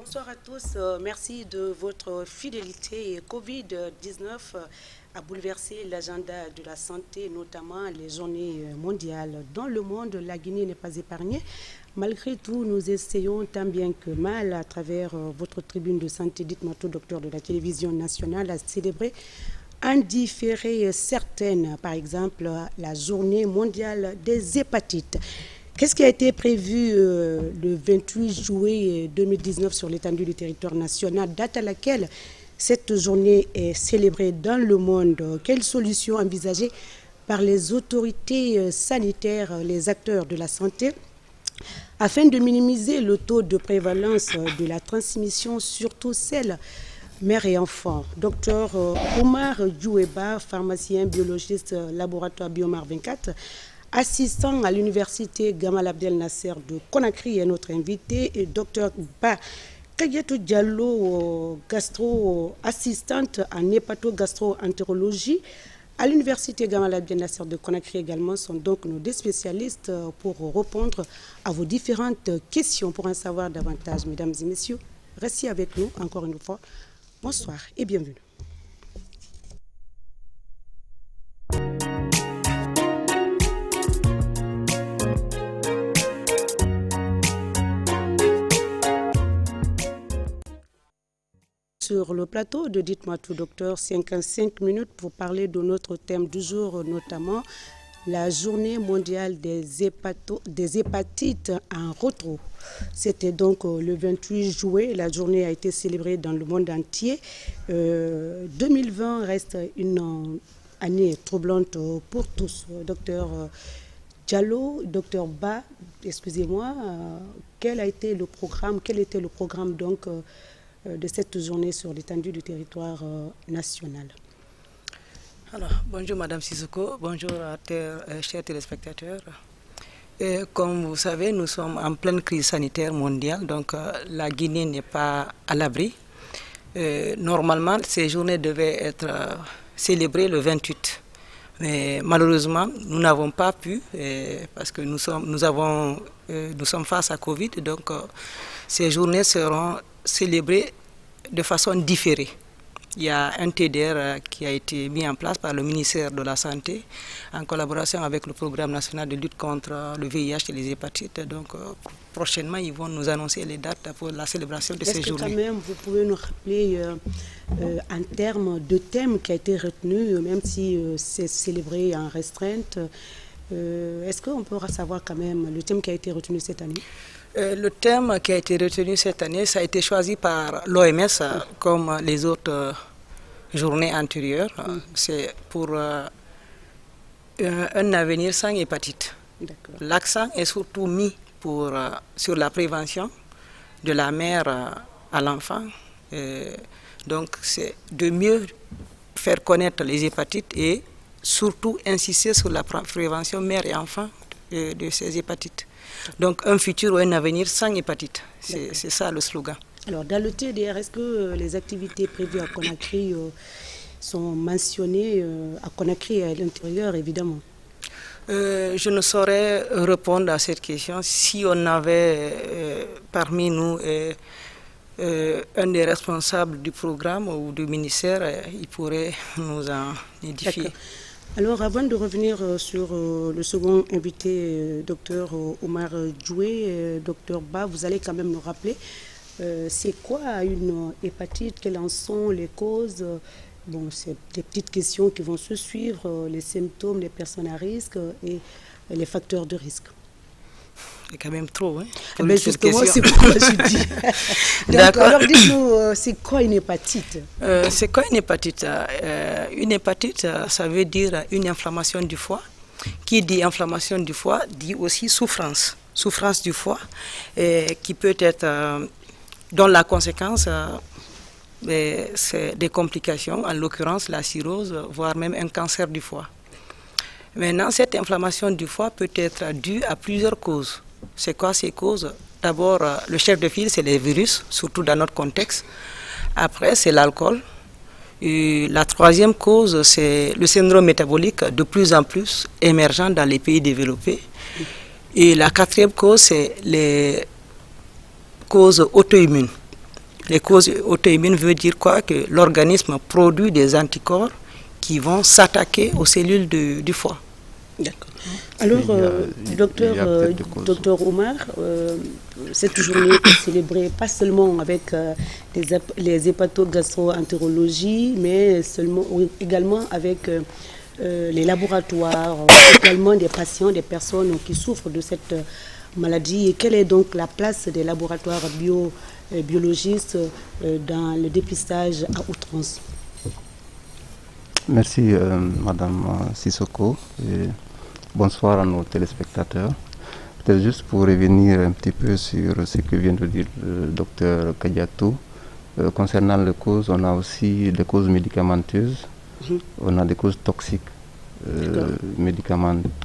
Bonsoir à tous. Merci de votre fidélité. Covid-19 a bouleversé l'agenda de la santé, notamment les journées mondiales. Dans le monde, la Guinée n'est pas épargnée. Malgré tout, nous essayons tant bien que mal, à travers votre tribune de santé, dites-moi tout, docteur de la télévision nationale, à célébrer en différé certaines, par exemple la journée mondiale des hépatites. Qu'est-ce qui a été prévu le 28 juillet 2019 sur l'étendue du territoire national, date à laquelle cette journée est célébrée dans le monde? Quelles solutions envisagées par les autorités sanitaires, les acteurs de la santé, afin de minimiser le taux de prévalence de la transmission, surtout celle mère et enfant? Docteur Omar Djoueba, pharmacien biologiste, laboratoire Biomar 24, assistant à l'université Gamal Abdel Nasser de Conakry, est notre invité, et docteur Ba Kayetou Diallo, assistante en hépato-gastro-entérologie à l'université Gamal Abdel Nasser de Conakry également, sont donc nos deux spécialistes pour répondre à vos différentes questions. Pour en savoir davantage, mesdames et messieurs, restez avec nous encore une fois. Bonsoir et bienvenue. Sur le plateau de Dites-moi tout, docteur, 55 minutes pour parler de notre thème du jour, notamment la journée mondiale des hépatites en retro. C'était donc le 28 juillet, la journée a été célébrée dans le monde entier. 2020 reste une année troublante pour tous. Docteur Diallo, docteur Ba, excusez-moi, quel était le programme donc de cette journée sur l'étendue du territoire national? Alors, bonjour Madame Sissoko, bonjour à chers téléspectateurs. Et comme vous savez, nous sommes en pleine crise sanitaire mondiale, donc la Guinée n'est pas à l'abri. Normalement, ces journées devaient être célébrées le 28. Mais malheureusement, nous n'avons pas pu, parce que nous sommes face à Covid, donc ces journées seront célébrées de façon différée. Il y a un TDR qui a été mis en place par le ministère de la Santé en collaboration avec le programme national de lutte contre le VIH et les hépatites. Donc prochainement, ils vont nous annoncer les dates pour la célébration de ces journées. Est-ce que quand même, vous pouvez nous rappeler en termes de thème qui a été retenu, même si c'est célébré en restreinte, est-ce qu'on pourra savoir quand même le thème qui a été retenu cette année? Le thème qui a été retenu cette année, ça a été choisi par l'OMS comme les autres journées antérieures. C'est pour un avenir sans hépatite. L'accent est surtout mis sur la prévention de la mère à l'enfant. Donc c'est de mieux faire connaître les hépatites et surtout insister sur la prévention mère et enfant de ces hépatites. Donc un futur ou un avenir sans hépatite, c'est ça le slogan. Alors dans le TDR, est-ce que les activités prévues à Conakry sont mentionnées à Conakry et à l'intérieur évidemment? Je ne saurais répondre à cette question. Si on avait parmi nous un des responsables du programme ou du ministère, il pourrait nous en édifier. D'accord. Alors, avant de revenir sur le second invité, docteur Omar Djoué, docteur Ba, vous allez quand même nous rappeler c'est quoi une hépatite, quelles en sont les causes? Bon, c'est des petites questions qui vont se suivre, les symptômes, les personnes à risque et les facteurs de risque. C'est quand même trop, hein? Mais justement, c'est pourquoi je dis. Donc, alors, dites-nous, c'est quoi une hépatite? C'est quoi une hépatite? Une hépatite, ça veut dire une inflammation du foie. Qui dit inflammation du foie, dit aussi souffrance. Souffrance du foie, qui peut être, dont la conséquence, c'est des complications, en l'occurrence la cirrhose, voire même un cancer du foie. Maintenant, cette inflammation du foie peut être due à plusieurs causes. C'est quoi ces causes? D'abord, le chef de file, c'est les virus, surtout dans notre contexte. Après, c'est l'alcool. Et la troisième cause, c'est le syndrome métabolique de plus en plus émergent dans les pays développés. Et la quatrième cause, c'est les causes auto-immunes. Les causes auto-immunes veut dire quoi? Que l'organisme produit des anticorps qui vont s'attaquer aux cellules du foie. D'accord. Alors, docteur Omar, cette journée est célébrée pas seulement avec les hépatogastro-entérologies, mais également avec les laboratoires, également des patients, des personnes qui souffrent de cette maladie. Et quelle est donc la place des laboratoires biologistes dans le dépistage à outrance? Merci Madame Sissoko et bonsoir à nos téléspectateurs. Peut-être juste pour revenir un petit peu sur ce que vient de dire le docteur Kadiatou. Concernant les causes, on a aussi des causes médicamenteuses, on a des causes toxiques.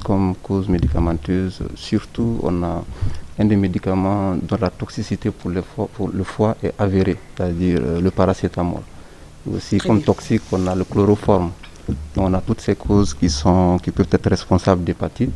Comme cause médicamenteuse, surtout on a un des médicaments dont la toxicité pour le foie est avérée, c'est-à-dire le paracétamol. Aussi comme toxique, on a le chloroforme. Donc, on a toutes ces causes qui peuvent être responsables d'hépatite.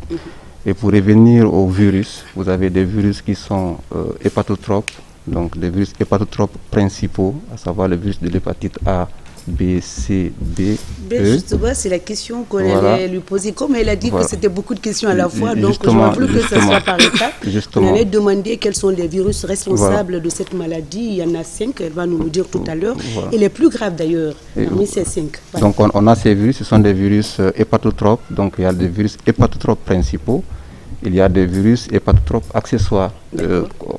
Et pour revenir aux virus, vous avez des virus qui sont hépatotropes, donc des virus hépatotropes principaux, à savoir le virus de l'hépatite A, B, C, D, E. Justement, c'est la question qu'on allait lui poser. Comme elle a dit que c'était beaucoup de questions à la fois, donc je voulais que ça soit par étapes. On allait demander quels sont les virus responsables de cette maladie. Il y en a 5, elle va nous le dire tout à l'heure. Et les plus graves d'ailleurs, parmi ces 5. Donc on a ces virus, ce sont des virus hépatotropes. Donc il y a des virus hépatotropes principaux. Il y a des virus hépatotropes accessoires.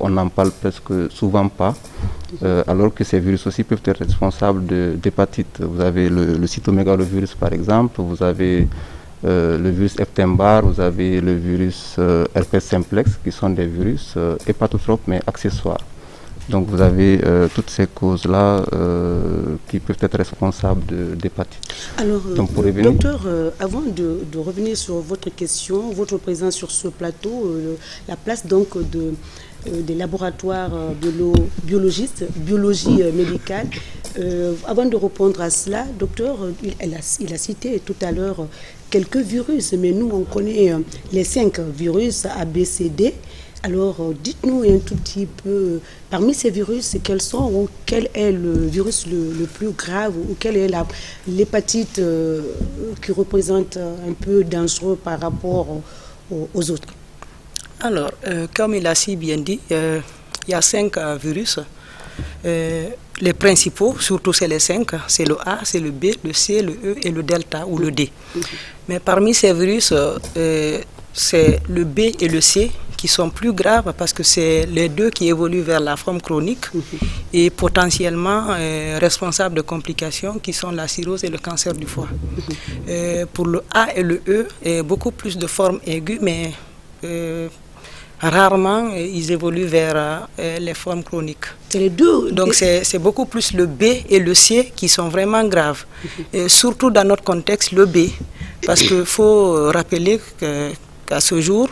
On n'en parle presque souvent pas. Alors que ces virus aussi peuvent être responsables d'hépatite. Vous avez le cytomégalovirus par exemple, vous avez le virus Epstein-Barr, vous avez le virus herpès simplex, qui sont des virus hépatotropes mais accessoires. Donc vous avez toutes ces causes-là qui peuvent être responsables d'hépatite. Alors, docteur, avant de revenir sur votre question, votre présence sur ce plateau, la place donc des laboratoires biologistes, biologie médicale. Avant de répondre à cela, docteur, il a cité tout à l'heure quelques virus, mais nous on connaît les 5 virus A, B, C, D. Alors, dites-nous un tout petit peu, parmi ces virus, quels sont ou quel est le virus le plus grave ou quelle est l'hépatite qui représente un peu dangereux par rapport aux autres? Alors, comme il a si bien dit, il y a 5 virus. Les principaux, surtout c'est les 5, c'est le A, c'est le B, le C, le E et le delta ou le D. Mais parmi ces virus, c'est le B et le C qui sont plus graves parce que c'est les 2 qui évoluent vers la forme chronique et potentiellement responsables de complications qui sont la cirrhose et le cancer du foie. Pour le A et le E, beaucoup plus de formes aiguës, mais rarement ils évoluent vers les formes chroniques. C'est les 2. Donc c'est beaucoup plus le B et le C qui sont vraiment graves. Et surtout dans notre contexte, le B. Parce qu'il faut rappeler qu'à ce jour,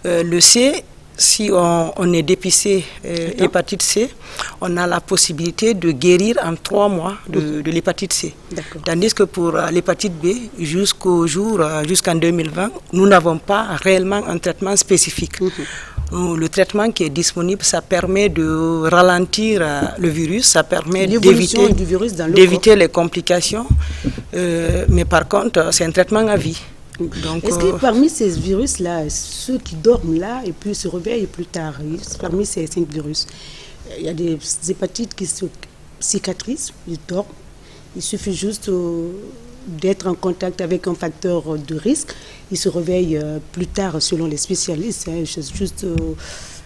le C, si on est dépisté hépatite C, on a la possibilité de guérir en 3 mois de l'hépatite C. Tandis que pour l'hépatite B, jusqu'en 2020, nous n'avons pas réellement un traitement spécifique. Le traitement qui est disponible, ça permet de ralentir le virus, ça permet d'éviter les complications, mais par contre, c'est un traitement à vie. Est-ce que parmi ces virus-là, ceux qui dorment là et puis se réveillent plus tard, parmi ces 5 virus, il y a des hépatites qui se cicatrisent, ils dorment. Il suffit juste d'être en contact avec un facteur de risque. Ils se réveillent plus tard selon les spécialistes. Juste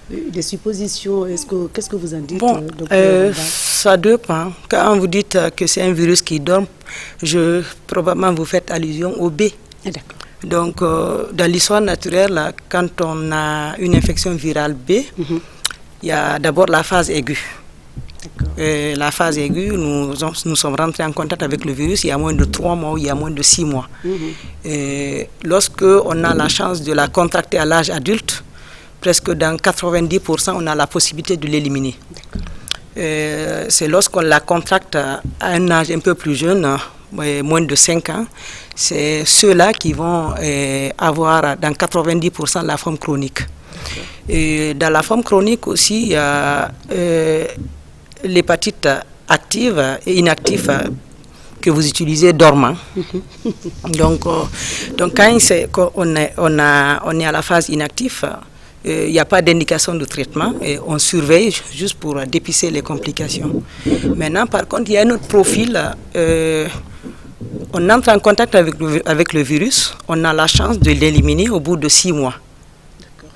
des suppositions. Qu'est-ce que vous en dites, docteur? Ça dépend. Quand vous dites que c'est un virus qui dort, probablement vous faites allusion au B. D'accord. Donc, dans l'histoire naturelle, quand on a une infection virale B, il y a d'abord la phase aiguë. La phase aiguë, nous sommes rentrés en contact avec le virus il y a moins de 3 mois ou il y a moins de 6 mois. Lorsque on a la chance de la contracter à l'âge adulte, presque dans 90%, on a la possibilité de l'éliminer. C'est lorsqu'on la contracte à un âge un peu plus jeune, moins de 5 ans, c'est ceux-là qui vont avoir dans 90% la forme chronique. Et dans la forme chronique aussi, il y a l'hépatite active et inactive que vous utilisez dormant. Donc quand on est à la phase inactive, il n'y a pas d'indication de traitement et on surveille juste pour dépister les complications. Maintenant, par contre, il y a un autre profil. On entre en contact avec le virus, on a la chance de l'éliminer au bout de 6 mois.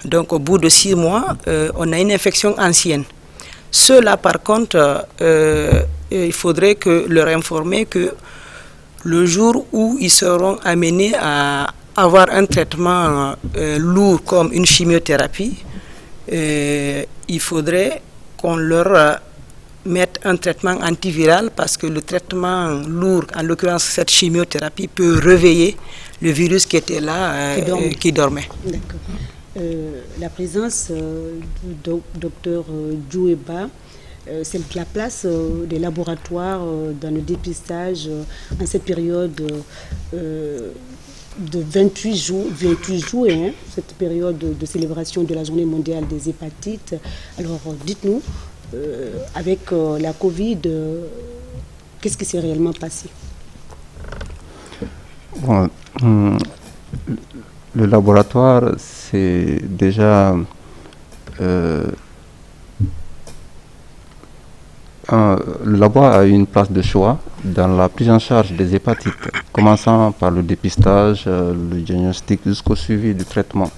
Donc au bout de 6 mois, on a une infection ancienne. Ceux-là, par contre, il faudrait leur informer que le jour où ils seront amenés à avoir un traitement lourd comme une chimiothérapie, il faudrait qu'on leur mette un traitement antiviral parce que le traitement lourd, en l'occurrence cette chimiothérapie, peut réveiller le virus qui était là, qui dormait. D'accord. La présence du docteur Djoueba, c'est la place des laboratoires dans le dépistage en cette période de 28 juin, cette période de célébration de la journée mondiale des hépatites. Alors dites-nous, avec la Covid, qu'est-ce qui s'est réellement passé? Bon, le laboratoire, c'est déjà le laboratoire a une place de choix dans la prise en charge des hépatites, commençant par le dépistage, le diagnostic jusqu'au suivi du traitement.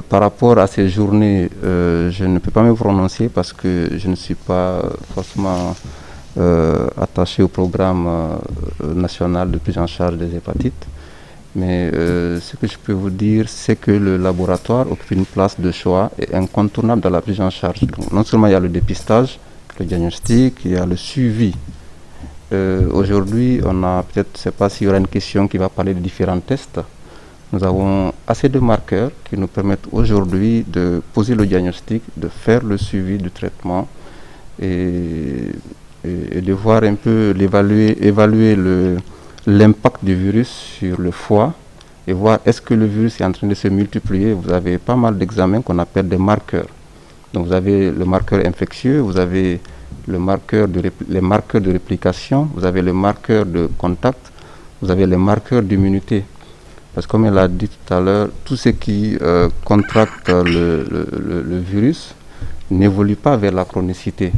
Par rapport à ces journées, je ne peux pas me prononcer parce que je ne suis pas forcément attaché au programme national de prise en charge des hépatites. Mais ce que je peux vous dire, c'est que le laboratoire occupe une place de choix et incontournable dans la prise en charge. Donc, non seulement il y a le dépistage, le diagnostic, il y a le suivi. Aujourd'hui, on a peut-être, je ne sais pas s'il y aura une question qui va parler de différents tests. Nous avons assez de marqueurs qui nous permettent aujourd'hui de poser le diagnostic, de faire le suivi du traitement et de voir un peu, évaluer l'impact du virus sur le foie et voir est-ce que le virus est en train de se multiplier. Vous avez pas mal d'examens qu'on appelle des marqueurs. Donc vous avez le marqueur infectieux, vous avez les marqueurs de réplication, vous avez les marqueurs de contact, vous avez les marqueurs d'immunité. Parce que comme elle a dit tout à l'heure, tous ceux qui contractent le virus n'évoluent pas vers la chronicité.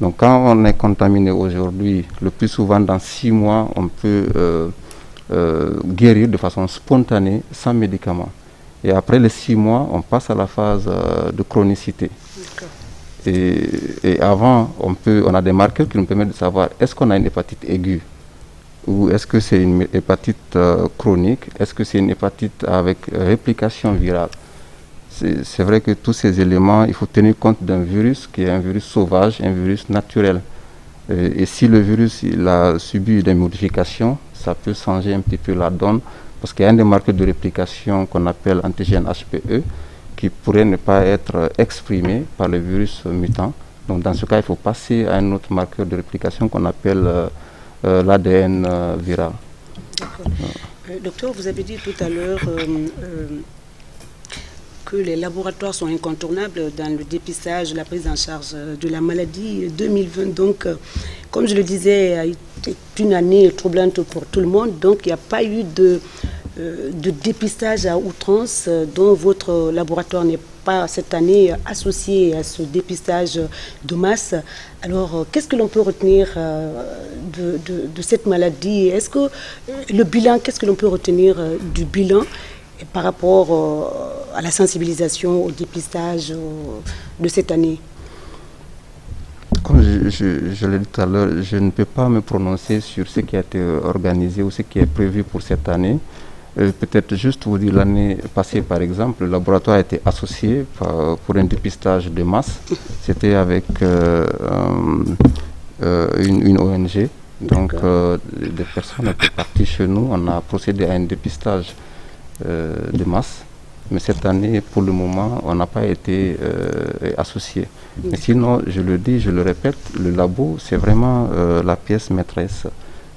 Donc quand on est contaminé aujourd'hui, le plus souvent dans 6 mois, on peut guérir de façon spontanée, sans médicaments. Et après les 6 mois, on passe à la phase de chronicité. Et avant, on a des marqueurs qui nous permettent de savoir est-ce qu'on a une hépatite aiguë ou est-ce que c'est une hépatite chronique, est-ce que c'est une hépatite avec réplication virale. C'est vrai que tous ces éléments, il faut tenir compte d'un virus qui est un virus sauvage, un virus naturel. Et si le virus il a subi des modifications, ça peut changer un petit peu la donne, parce qu'il y a un des marqueurs de réplication qu'on appelle antigène HPE, qui pourrait ne pas être exprimé par le virus mutant. Donc dans ce cas, il faut passer à un autre marqueur de réplication qu'on appelle l'ADN viral. D'accord. Docteur, vous avez dit tout à l'heure que les laboratoires sont incontournables dans le dépistage, la prise en charge de la maladie. 2020, donc, comme je le disais, a été une année troublante pour tout le monde. Donc, il n'y a pas eu de dépistage à outrance, dont votre laboratoire n'est pas cette année associé à ce dépistage de masse. Alors, qu'est-ce que l'on peut retenir de cette maladie? Est-ce que le bilan, qu'est-ce que l'on peut retenir du bilan par rapport à la sensibilisation au dépistage de cette année? Comme je l'ai dit tout à l'heure, je ne peux pas me prononcer sur ce qui a été organisé ou ce qui est prévu pour cette année. Peut-être juste vous dire, l'année passée, par exemple, le laboratoire a été associé pour un dépistage de masse. C'était avec une ONG. Donc, des personnes étaient parties chez nous. On a procédé à un dépistage de masse. Mais cette année, pour le moment, on n'a pas été associé. Mais sinon, je le dis, je le répète, le labo, c'est vraiment la pièce maîtresse.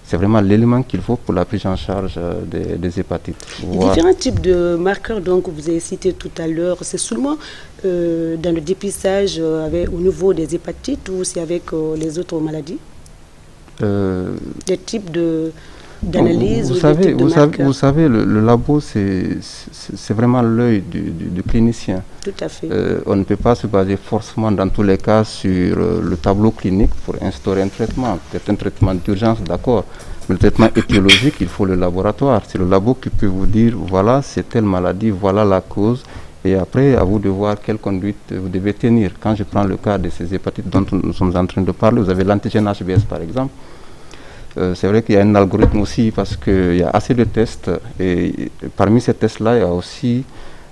c'est vraiment l'élément qu'il faut pour la prise en charge des hépatites. Les différents types de marqueurs donc, vous avez cité tout à l'heure, c'est seulement dans le dépistage au niveau des hépatites ou c'est avec les autres maladies? Des types d'analyse vous savez, le labo, c'est vraiment l'œil du clinicien. Tout à fait. On ne peut pas se baser forcément dans tous les cas sur le tableau clinique pour instaurer un traitement. Peut-être un traitement d'urgence, d'accord. Mais le traitement étiologique, il faut le laboratoire. C'est le labo qui peut vous dire, voilà, c'est telle maladie, voilà la cause. Et après, à vous de voir quelle conduite vous devez tenir. Quand je prends le cas de ces hépatites dont nous sommes en train de parler, vous avez l'antigène HBS par exemple. C'est vrai qu'il y a un algorithme aussi parce qu'il y a assez de tests et parmi ces tests-là, il y a aussi,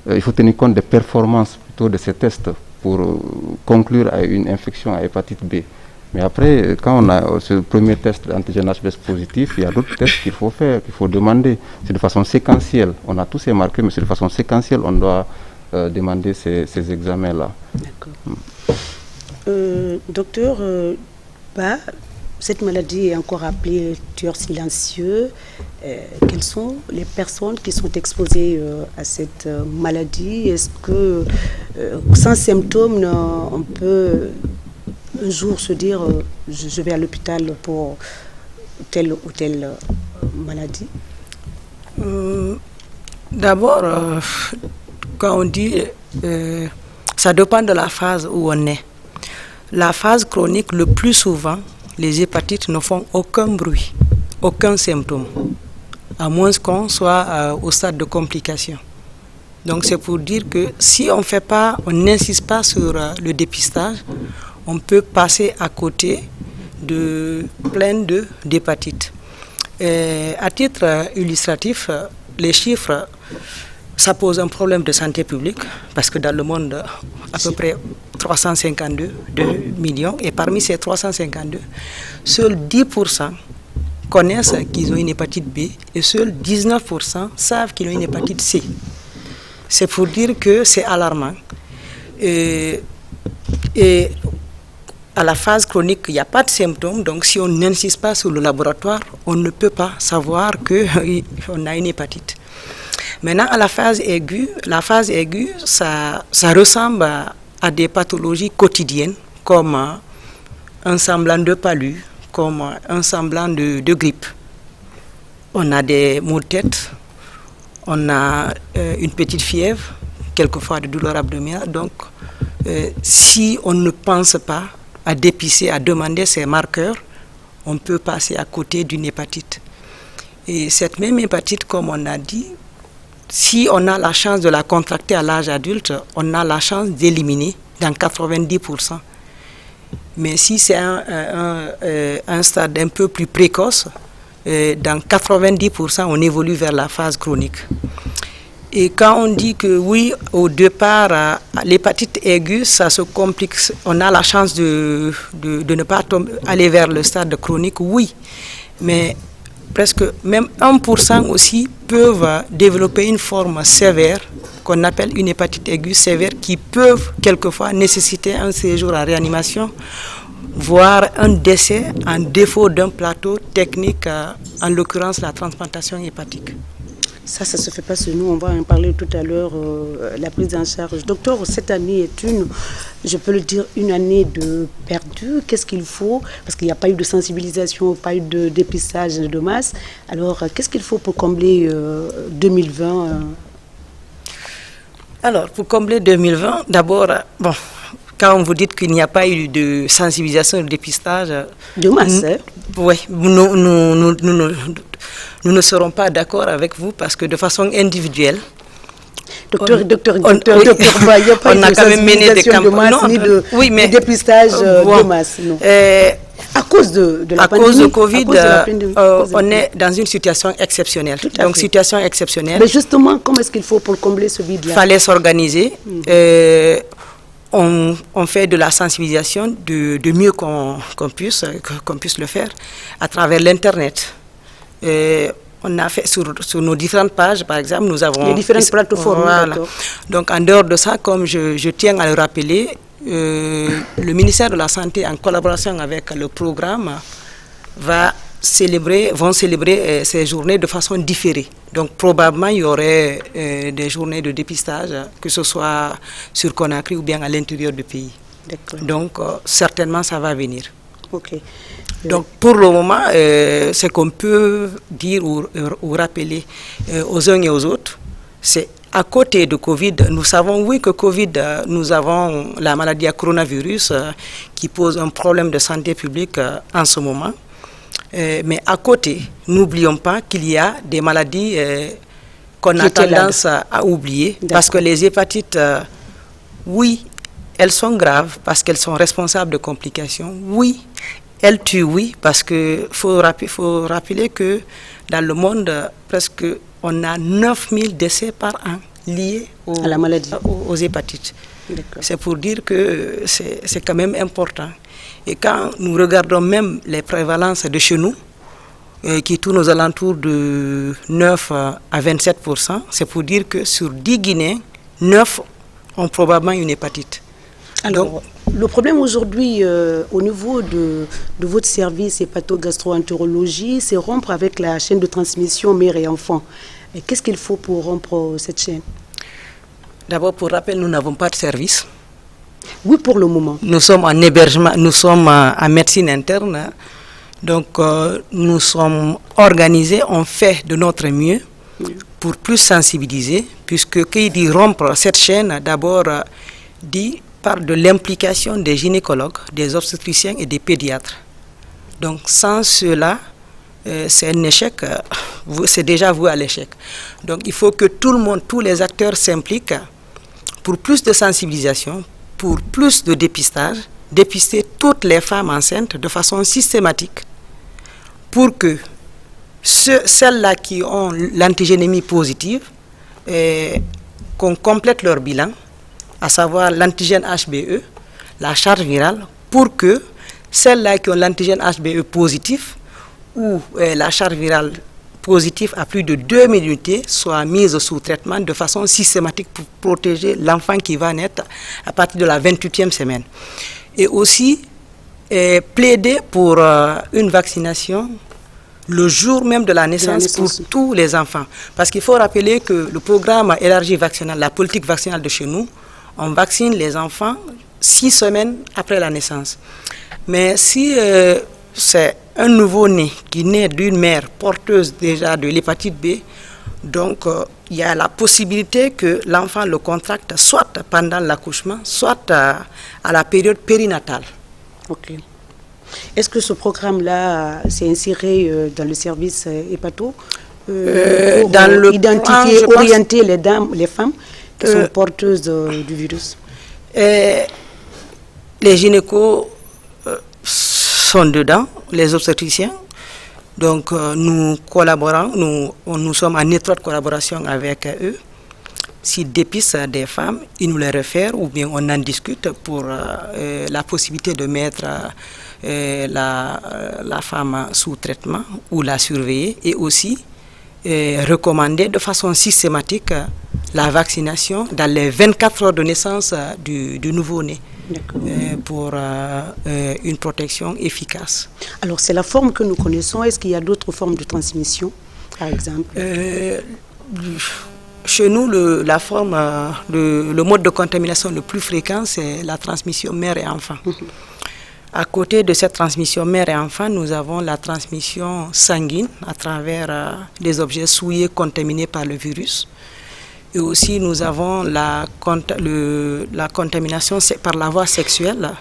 il faut tenir compte des performances plutôt de ces tests pour conclure à une infection à hépatite B. Mais après, quand on a ce premier test d'antigène HBS positif, il y a d'autres tests qu'il faut faire, qu'il faut demander. C'est de façon séquentielle. On a tous ces marqueurs, mais c'est de façon séquentielle, on doit demander ces examens-là. D'accord. Docteur, cette maladie est encore appelée tueur silencieux. Quelles sont les personnes qui sont exposées à cette maladie? Est-ce que sans symptômes, on peut un jour se dire je vais à l'hôpital pour telle ou telle maladie? D'abord, quand on dit ça dépend de la phase où on est. La phase chronique, le plus souvent, les hépatites ne font aucun bruit, aucun symptôme, à moins qu'on soit au stade de complication. Donc c'est pour dire que si on n'insiste pas sur le dépistage, on peut passer à côté de plein d'hépatites. À titre illustratif, les chiffres, ça pose un problème de santé publique, parce que dans le monde, à peu près 352 millions, et parmi ces 352, seuls 10% connaissent qu'ils ont une hépatite B, et seuls 19% savent qu'ils ont une hépatite C. C'est pour dire que c'est alarmant. Et à la phase chronique, il n'y a pas de symptômes, donc si on n'insiste pas sur le laboratoire, on ne peut pas savoir qu'on a une hépatite. Maintenant, à la phase aiguë, ça ressemble à des pathologies quotidiennes, comme un semblant de palu, comme un semblant de grippe. On a des maux de tête, on a une petite fièvre, quelquefois de douleurs abdominales. Donc, si on ne pense pas à dépister, à demander ces marqueurs, on peut passer à côté d'une hépatite. Et cette même hépatite, comme on a dit, si on a la chance de la contracter à l'âge adulte, on a la chance d'éliminer dans 90%. Mais si c'est un stade un peu plus précoce, dans 90%, on évolue vers la phase chronique. Et quand on dit que oui, au départ, l'hépatite aiguë, ça se complique, on a la chance de ne pas aller vers le stade chronique, oui. Mais presque même 1% aussi peuvent développer une forme sévère, qu'on appelle une hépatite aiguë sévère, qui peuvent quelquefois nécessiter un séjour en réanimation, voire un décès en défaut d'un plateau technique, en l'occurrence la transplantation hépatique. Ça ne se fait pas sur nous, on va en parler tout à l'heure, la prise en charge. Docteur, cette année est je peux le dire, une année de perdu. Qu'est-ce qu'il faut? Parce qu'il n'y a pas eu de sensibilisation, pas eu de dépistage de masse. Alors, qu'est-ce qu'il faut pour combler 2020 Alors, pour combler 2020, d'abord, quand vous dites qu'il n'y a pas eu de sensibilisation et de dépistage... De masse, oui, nous ne serons pas d'accord avec vous parce que de façon individuelle... Docteur, il n'y a pas eu de sensibilisation de masse ni de dépistage de masse, non. À cause de la pandémie. À cause de Covid, on est dans une situation exceptionnelle. Donc, situation exceptionnelle. Mais justement, comment est-ce qu'il faut pour combler ce vide-là? Il fallait s'organiser. On fait de la sensibilisation de mieux qu'on puisse le faire à travers l'Internet. On a fait sur nos différentes pages, par exemple, nous avons... Les différentes plateformes, voilà. Donc, en dehors de ça, comme je tiens à le rappeler, le ministère de la Santé, en collaboration avec le programme, va vont célébrer ces journées de façon différée. Donc probablement il y aurait des journées de dépistage, que ce soit sur Conakry ou bien à l'intérieur du pays. Donc certainement ça va venir. Okay. Donc pour le moment, ce qu'on peut dire ou rappeler aux uns et aux autres, c'est à côté de Covid, nous savons oui que Covid, nous avons la maladie à coronavirus qui pose un problème de santé publique en ce moment. Mais à côté, n'oublions pas qu'il y a des maladies qu'on a tendance à oublier. Parce que les hépatites, oui, elles sont graves parce qu'elles sont responsables de complications. Oui, elles tuent, oui, parce qu'il faut rappeler que dans le monde, presque on a 9000 décès par an liés à la maladie. Aux hépatites. C'est pour dire que c'est quand même important. Et quand nous regardons même les prévalences de chez nous, qui tournent aux alentours de 9 à 27%, c'est pour dire que sur 10 Guinéens, 9 ont probablement une hépatite. Alors, le problème aujourd'hui au niveau de votre service hépato-gastro-entérologie, c'est rompre avec la chaîne de transmission mère et enfant. Et qu'est-ce qu'il faut pour rompre cette chaîne? D'abord, pour rappel, nous n'avons pas de service. Oui, pour le moment. Nous sommes en hébergement, nous sommes en médecine interne. Donc, nous sommes organisés, on fait de notre mieux pour plus sensibiliser, puisque qui dit rompre cette chaîne, d'abord parle de l'implication des gynécologues, des obstétriciens et des pédiatres. Donc, sans cela, c'est un échec, c'est déjà voué à l'échec. Donc, il faut que tout le monde, tous les acteurs s'impliquent pour plus de sensibilisation, pour plus de dépistage, dépister toutes les femmes enceintes de façon systématique pour que celles-là qui ont l'antigénémie positive, qu'on complète leur bilan, à savoir l'antigène HBE, la charge virale, pour que celles-là qui ont l'antigène HBE positif ou la charge virale positive à plus de 2000 unités soient mises sous traitement de façon systématique pour protéger l'enfant qui va naître à partir de la 28e semaine. Et aussi plaider pour une vaccination le jour même de la naissance pour tous les enfants. Parce qu'il faut rappeler que le programme élargi vaccinal, la politique vaccinale de chez nous, on vaccine les enfants 6 semaines après la naissance. Mais si c'est un nouveau-né qui naît d'une mère porteuse déjà de l'hépatite B, donc il y a la possibilité que l'enfant le contracte soit pendant l'accouchement, soit à la période périnatale. Ok. Est-ce que ce programme-là s'est inséré dans le service hépato pour identifier, orienter les femmes qui sont porteuses du virus? Les gynécos sont dedans, les obstétriciens. Donc nous collaborons, nous sommes en étroite collaboration avec eux. S'ils dépistent des femmes, ils nous les réfèrent ou bien on en discute pour la possibilité de mettre la femme sous traitement ou la surveiller et aussi recommander de façon systématique la vaccination dans les 24 heures de naissance du nouveau-né. Pour une protection efficace. Alors c'est la forme que nous connaissons. Est-ce qu'il y a d'autres formes de transmission, par exemple? Chez nous, le mode de contamination le plus fréquent, c'est la transmission mère et enfant. À côté de cette transmission mère et enfant, nous avons la transmission sanguine à travers des objets souillés contaminés par le virus. Et aussi, nous avons la contamination par la voie sexuelle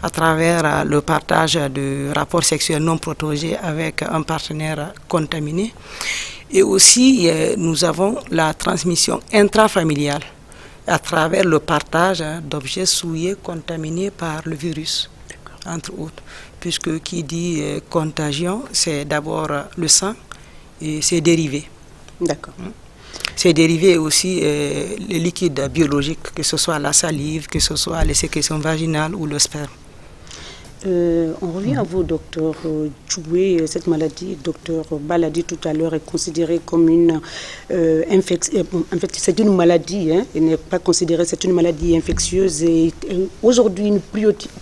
à travers le partage de rapports sexuels non protégés avec un partenaire contaminé. Et aussi, nous avons la transmission intrafamiliale à travers le partage d'objets souillés contaminés par le virus, entre autres. Puisque qui dit contagion, c'est d'abord le sang et ses dérivés. D'accord. Ces dérivés aussi les liquides biologiques, que ce soit la salive, que ce soit les sécrétions vaginales ou le sperme. On revient à vous, docteur Djoué. Cette maladie, docteur Baladi tout à l'heure, est considérée comme une infection. En fait, c'est une maladie, elle n'est pas considérée, c'est une maladie infectieuse et aujourd'hui une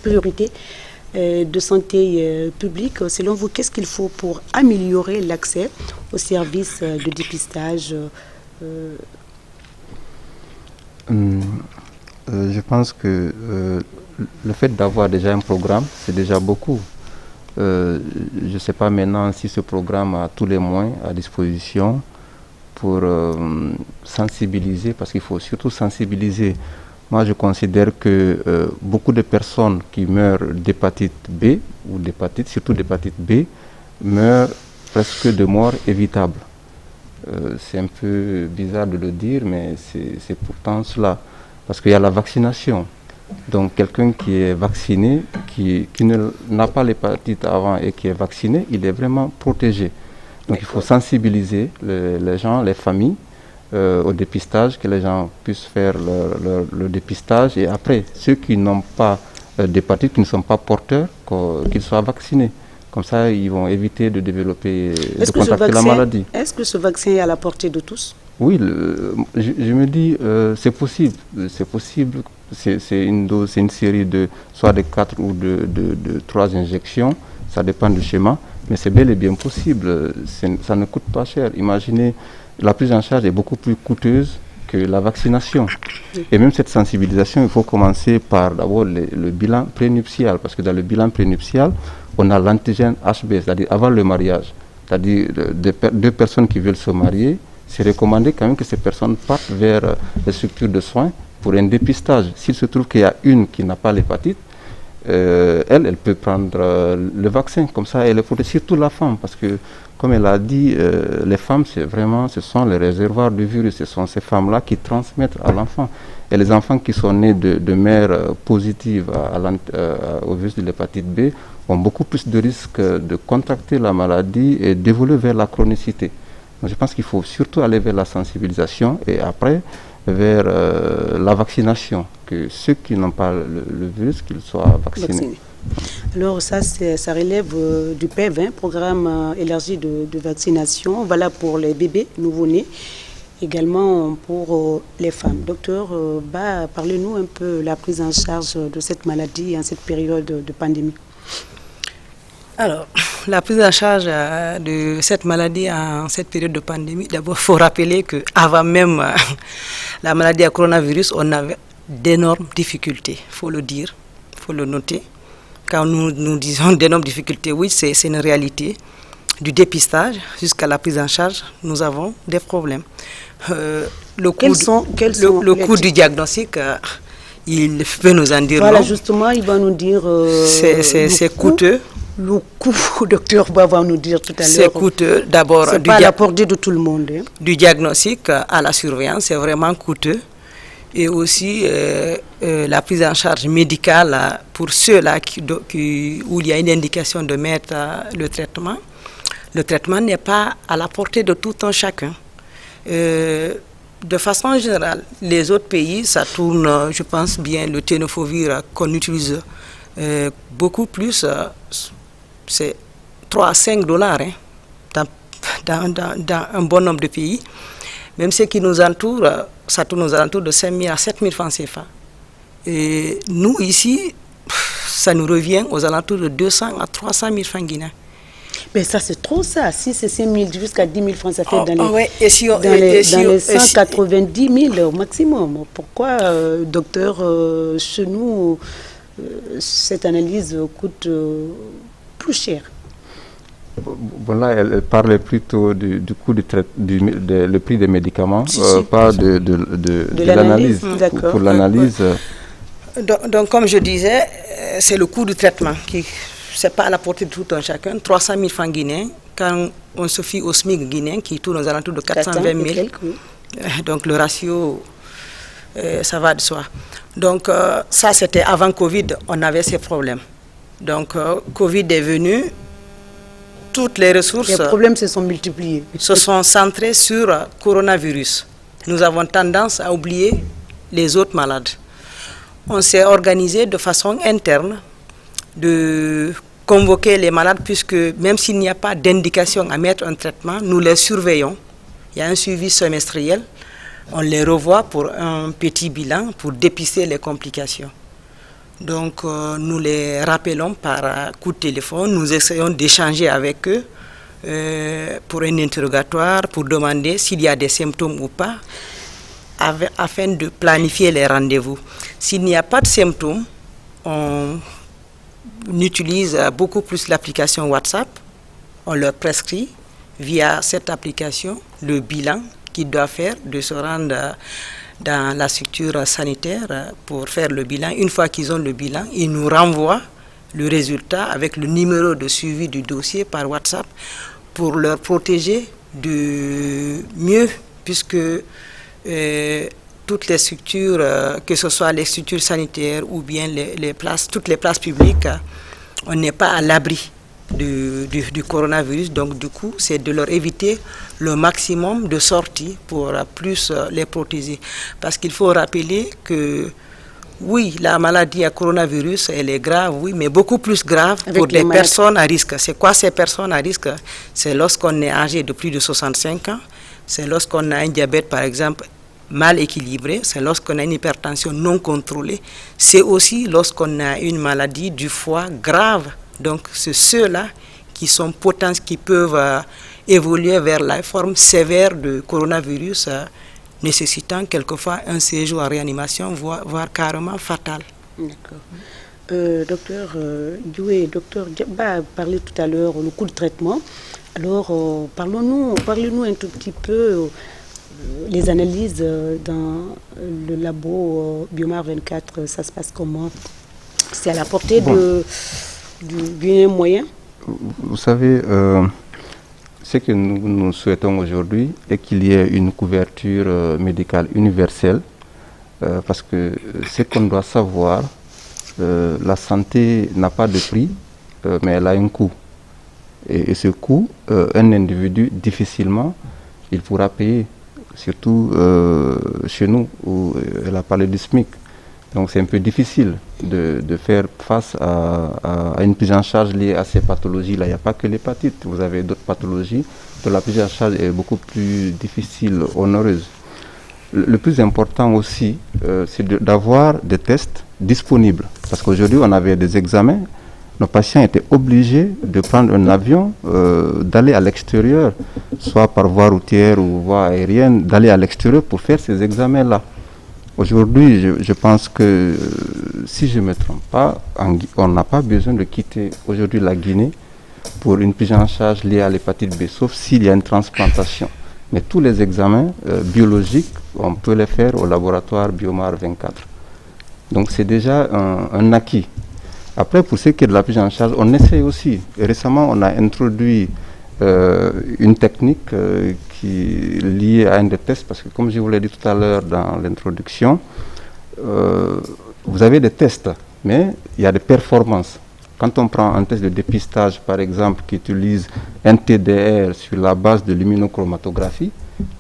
priorité de santé publique, selon vous, qu'est-ce qu'il faut pour améliorer l'accès aux services de dépistage Je pense que le fait d'avoir déjà un programme, c'est déjà beaucoup. Je ne sais pas maintenant si ce programme a tous les moyens à disposition pour sensibiliser, parce qu'il faut surtout sensibiliser. Moi, je considère que beaucoup de personnes qui meurent d'hépatite B, ou d'hépatite, surtout d'hépatite B, meurent presque de mort évitable. C'est un peu bizarre de le dire, mais c'est pourtant cela. Parce qu'il y a la vaccination. Donc quelqu'un qui est vacciné, qui n'a pas l'hépatite avant et qui est vacciné, il est vraiment protégé. Donc il faut sensibiliser les gens, les familles, au dépistage, que les gens puissent faire le dépistage. Et après, ceux qui n'ont pas d'hépatite, qui ne sont pas porteurs, qu'ils soient vaccinés. Comme ça, ils vont éviter de développer, de contracter la maladie. Est-ce que ce vaccin est à la portée de tous? Oui, je me dis, c'est possible. C'est possible. C'est une série de soit de 4 ou de 3 injections. Ça dépend du schéma. Mais c'est bel et bien possible. Ça ne coûte pas cher. Imaginez, la prise en charge est beaucoup plus coûteuse que la vaccination. Et même cette sensibilisation, il faut commencer par d'abord le bilan prénuptial. Parce que dans le bilan prénuptial, on a l'antigène HB, c'est-à-dire avant le mariage. C'est-à-dire deux personnes qui veulent se marier, c'est recommandé quand même que ces personnes partent vers les structures de soins pour un dépistage. S'il se trouve qu'il y a une qui n'a pas l'hépatite, elle peut prendre le vaccin. Comme ça, elle est protégée, surtout la femme, parce que, comme elle a dit, les femmes, ce sont les réservoirs du virus. Ce sont ces femmes-là qui transmettent à l'enfant. Et les enfants qui sont nés de mères positives au virus de l'hépatite B ont beaucoup plus de risques de contracter la maladie et d'évoluer vers la chronicité. Donc je pense qu'il faut surtout aller vers la sensibilisation et après vers la vaccination, que ceux qui n'ont pas le virus, qu'ils soient vaccinés. Alors ça relève du PEV, programme élargi de vaccination, valable pour les bébés nouveau-nés, également pour les femmes. Docteur parlez-nous un peu de la prise en charge de cette maladie en cette période de pandémie. Alors, la prise en charge de cette maladie en cette période de pandémie, d'abord, il faut rappeler qu'avant même la maladie à coronavirus, on avait d'énormes difficultés, il faut le dire, il faut le noter. Quand nous disons d'énormes difficultés, oui, c'est une réalité. Du dépistage jusqu'à la prise en charge, nous avons des problèmes. Le coût du diagnostic, il peut nous en dire voilà, long. Justement, il va nous dire... c'est coûteux. Le coût, docteur va nous dire tout à l'heure. C'est coûteux, d'abord. C'est pas à la portée de tout le monde. Hein. Du diagnostic à la surveillance, c'est vraiment coûteux. Et aussi la prise en charge médicale pour ceux-là où il y a une indication de mettre le traitement. Le traitement n'est pas à la portée de tout un chacun. De façon générale, les autres pays, ça tourne, je pense bien, le tenofovir qu'on utilise beaucoup plus, c'est 3 à 5 dollars dans un bon nombre de pays. Même ceux qui nous entourent, ça tourne aux alentours de 5 000 à 7 000 francs CFA. Et nous, ici, ça nous revient aux alentours de 200 à 300 000 francs guinéens. Mais ça, c'est trop ça. Si c'est 5 000 jusqu'à 10 000 francs, ça fait dans les 190 000 au maximum. Pourquoi, docteur, chez nous, cette analyse coûte plus cher? Bon, là, elle parlait plutôt du coût le prix des médicaments, pas de l'analyse. Pour l'analyse. Donc, comme je disais, c'est le coût du traitement qui, c'est pas à la portée de tout un chacun. 300 000 francs guinéens, quand on se fie au SMIC guinéen qui tourne aux alentours de 420 000. Donc, le ratio, ça va de soi. Donc, ça, c'était avant Covid, on avait ces problèmes. Donc, Covid est venu. Toutes les ressources... Les problèmes se sont multipliés. Se sont centrés sur coronavirus. Nous avons tendance à oublier les autres malades. On s'est organisé de façon interne de convoquer les malades puisque même s'il n'y a pas d'indication à mettre un traitement, nous les surveillons. Il y a un suivi semestriel. On les revoit pour un petit bilan pour dépister les complications. Donc nous les rappelons par coup de téléphone, nous essayons d'échanger avec eux pour un interrogatoire, pour demander s'il y a des symptômes ou pas, afin de planifier les rendez-vous. S'il n'y a pas de symptômes, on utilise beaucoup plus l'application WhatsApp. On leur prescrit via cette application le bilan qu'ils doivent faire, de se rendre dans la structure sanitaire pour faire le bilan. Une fois qu'ils ont le bilan, ils nous renvoient le résultat avec le numéro de suivi du dossier par WhatsApp pour leur protéger de mieux, puisque toutes les structures, que ce soit les structures sanitaires ou bien toutes les places publiques, on n'est pas à l'abri du coronavirus. Donc du coup, c'est de leur éviter le maximum de sorties pour plus les protéger. Parce qu'il faut rappeler que oui, la maladie à coronavirus, elle est grave, oui, mais beaucoup plus grave pour des personnes à risque. C'est quoi ces personnes à risque? C'est lorsqu'on est âgé de plus de 65 ans, c'est lorsqu'on a un diabète, par exemple, mal équilibré, c'est lorsqu'on a une hypertension non contrôlée, c'est aussi lorsqu'on a une maladie du foie grave. Donc, c'est ceux-là qui sont qui peuvent évoluer vers la forme sévère de coronavirus, nécessitant quelquefois un séjour en réanimation, voire carrément fatal. D'accord. Docteur Doué, docteur Diaba a parlé tout à l'heure du coût de traitement. Alors, parlez-nous un tout petit peu les analyses dans le labo Biomar 24, ça se passe comment? C'est à la portée du moyen? Vous savez, ce que nous souhaitons aujourd'hui est qu'il y ait une couverture médicale universelle, parce que ce qu'on doit savoir, la santé n'a pas de prix, mais elle a un coût. Et ce coût, un individu, difficilement, il pourra payer, surtout chez nous, où elle a parlé du SMIC. Donc c'est un peu difficile de faire face à une prise en charge liée à ces pathologies-là. Il n'y a pas que l'hépatite, vous avez d'autres pathologies dont la prise en charge est beaucoup plus difficile, onéreuse. Le plus important aussi, c'est d'avoir des tests disponibles. Parce qu'aujourd'hui, on avait des examens, nos patients étaient obligés de prendre un avion, d'aller à l'extérieur, soit par voie routière ou voie aérienne, d'aller à l'extérieur pour faire ces examens-là. Aujourd'hui, je pense que, si je ne me trompe pas, on n'a pas besoin de quitter aujourd'hui la Guinée pour une prise en charge liée à l'hépatite B, sauf s'il y a une transplantation. Mais tous les examens biologiques, on peut les faire au laboratoire Biomar 24. Donc c'est déjà un acquis. Après, pour ce qui est de la prise en charge, on essaye aussi. Et récemment, on a introduit une technique qui est liée à un des tests, parce que comme je vous l'ai dit tout à l'heure dans l'introduction, vous avez des tests, mais il y a des performances. Quand on prend un test de dépistage, par exemple, qui utilise un TDR sur la base de l'immunochromatographie,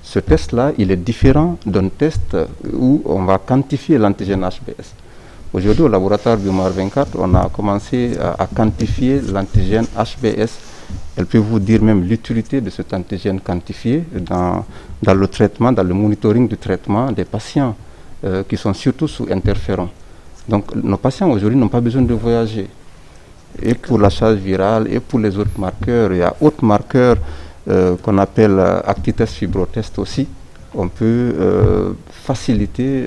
ce test-là, il est différent d'un test où on va quantifier l'antigène HBS. Aujourd'hui, au laboratoire Biomar 24, on a commencé à quantifier l'antigène HBS. Elle peut vous dire même l'utilité de cet antigène quantifié dans le traitement, dans le monitoring du traitement des patients qui sont surtout sous interférons. Donc, nos patients aujourd'hui n'ont pas besoin de voyager. Et pour la charge virale et pour les autres marqueurs, il y a autres marqueurs qu'on appelle actitest fibrotest aussi. On peut faciliter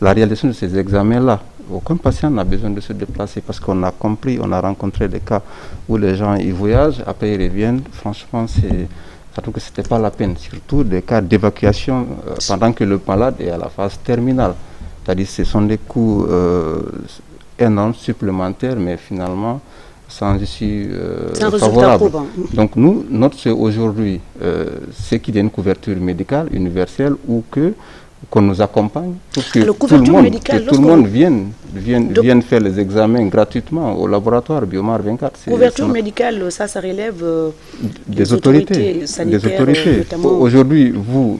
la réalisation de ces examens-là. Aucun patient n'a besoin de se déplacer parce qu'on a compris, on a rencontré des cas où les gens y voyagent, après ils reviennent. Franchement, je trouve que ce n'était pas la peine, surtout des cas d'évacuation pendant que le malade est à la phase terminale. C'est-à-dire que ce sont des coûts énormes, supplémentaires, mais finalement sans issue favorable. Donc nous, notre souhait aujourd'hui, c'est qu'il y ait une couverture médicale universelle ou qu'on nous accompagne pour que tout le monde vienne faire les examens gratuitement au laboratoire Biomar 24. Couverture médicale, ça relève des autorités sanitaires. Aujourd'hui,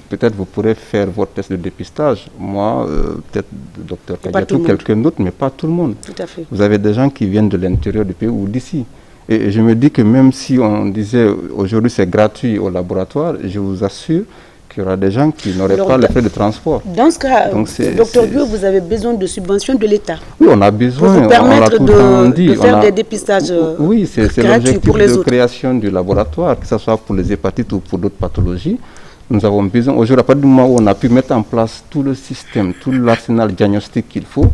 peut-être vous pourrez faire votre test de dépistage. Moi, peut-être docteur Kadiatou, quelqu'un d'autre, mais pas tout le monde. Tout à fait. Vous avez des gens qui viennent de l'intérieur du pays ou d'ici. Et je me dis que même si on disait aujourd'hui c'est gratuit au laboratoire, je vous assure qu'il y aura des gens qui n'auraient pas les frais de transport. Dans ce cas, docteur Bio, vous avez besoin de subventions de l'État. Oui, on a besoin. Pour vous permettre de faire des dépistages oui, c'est l'objectif de création du laboratoire, que ce soit pour les hépatites ou pour d'autres pathologies. Nous avons besoin, aujourd'hui, à partir du moment où on a pu mettre en place tout le système, tout l'arsenal diagnostique qu'il faut,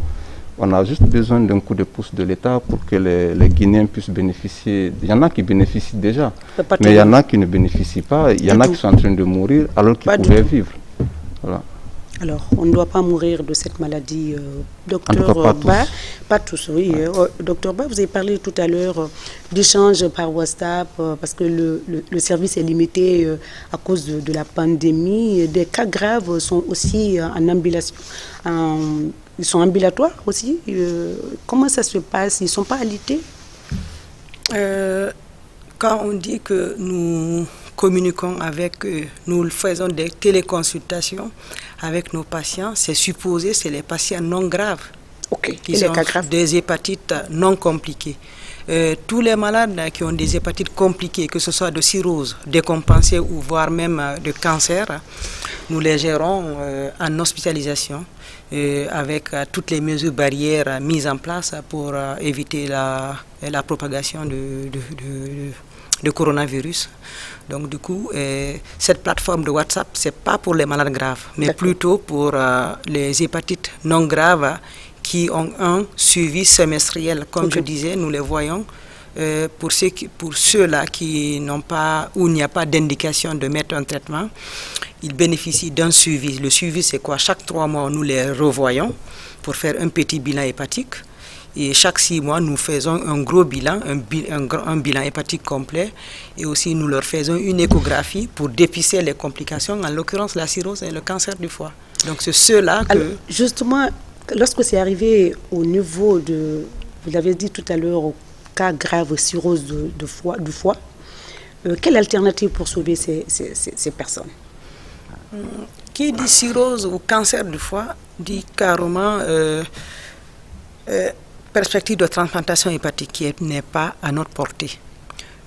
on a juste besoin d'un coup de pouce de l'État pour que les Guinéens puissent bénéficier. Il y en a qui bénéficient déjà, mais il y en a qui ne bénéficient pas. Il y en a qui sont en train de mourir alors qu'ils pouvaient vivre. Voilà. Alors, on ne doit pas mourir de cette maladie. Docteur Ba, pas tous, oui. Docteur Ba, vous avez parlé tout à l'heure d'échanges par WhatsApp parce que le service est limité à cause de la pandémie. Des cas graves sont aussi en ambulation. Ils sont ambulatoires aussi. Comment ça se passe? Ils ne sont pas alités? Quand on dit que nous communiquons avec eux, nous faisons des téléconsultations avec nos patients, c'est supposé, c'est les patients non graves, qui sont des hépatites non compliquées. Tous les malades qui ont des hépatites compliquées, que ce soit de cirrhose, décompensée ou voire même de cancer, nous les gérons en hospitalisation avec toutes les mesures barrières mises en place pour éviter la propagation de coronavirus. Donc du coup, cette plateforme de WhatsApp, ce n'est pas pour les malades graves, mais plutôt pour les hépatites non graves qui ont un suivi semestriel. Comme je disais, nous les voyons. Pour ceux-là qui n'ont pas, où il n'y a pas d'indication de mettre un traitement, ils bénéficient d'un suivi. Le suivi, c'est quoi? Chaque 3 mois, nous les revoyons pour faire un petit bilan hépatique. Et chaque 6 mois, nous faisons un gros bilan, un bilan hépatique complet. Et aussi, nous leur faisons une échographie pour dépister les complications, en l'occurrence la cirrhose et le cancer du foie. Donc, c'est ceux-là que... Alors, justement, lorsque c'est arrivé au niveau de... Vous l'avez dit tout à l'heure, au cas grave cirrhose du foie, quelle alternative pour sauver ces personnes? Qui dit cirrhose ou cancer du foie dit carrément perspective de transplantation hépatique qui n'est pas à notre portée.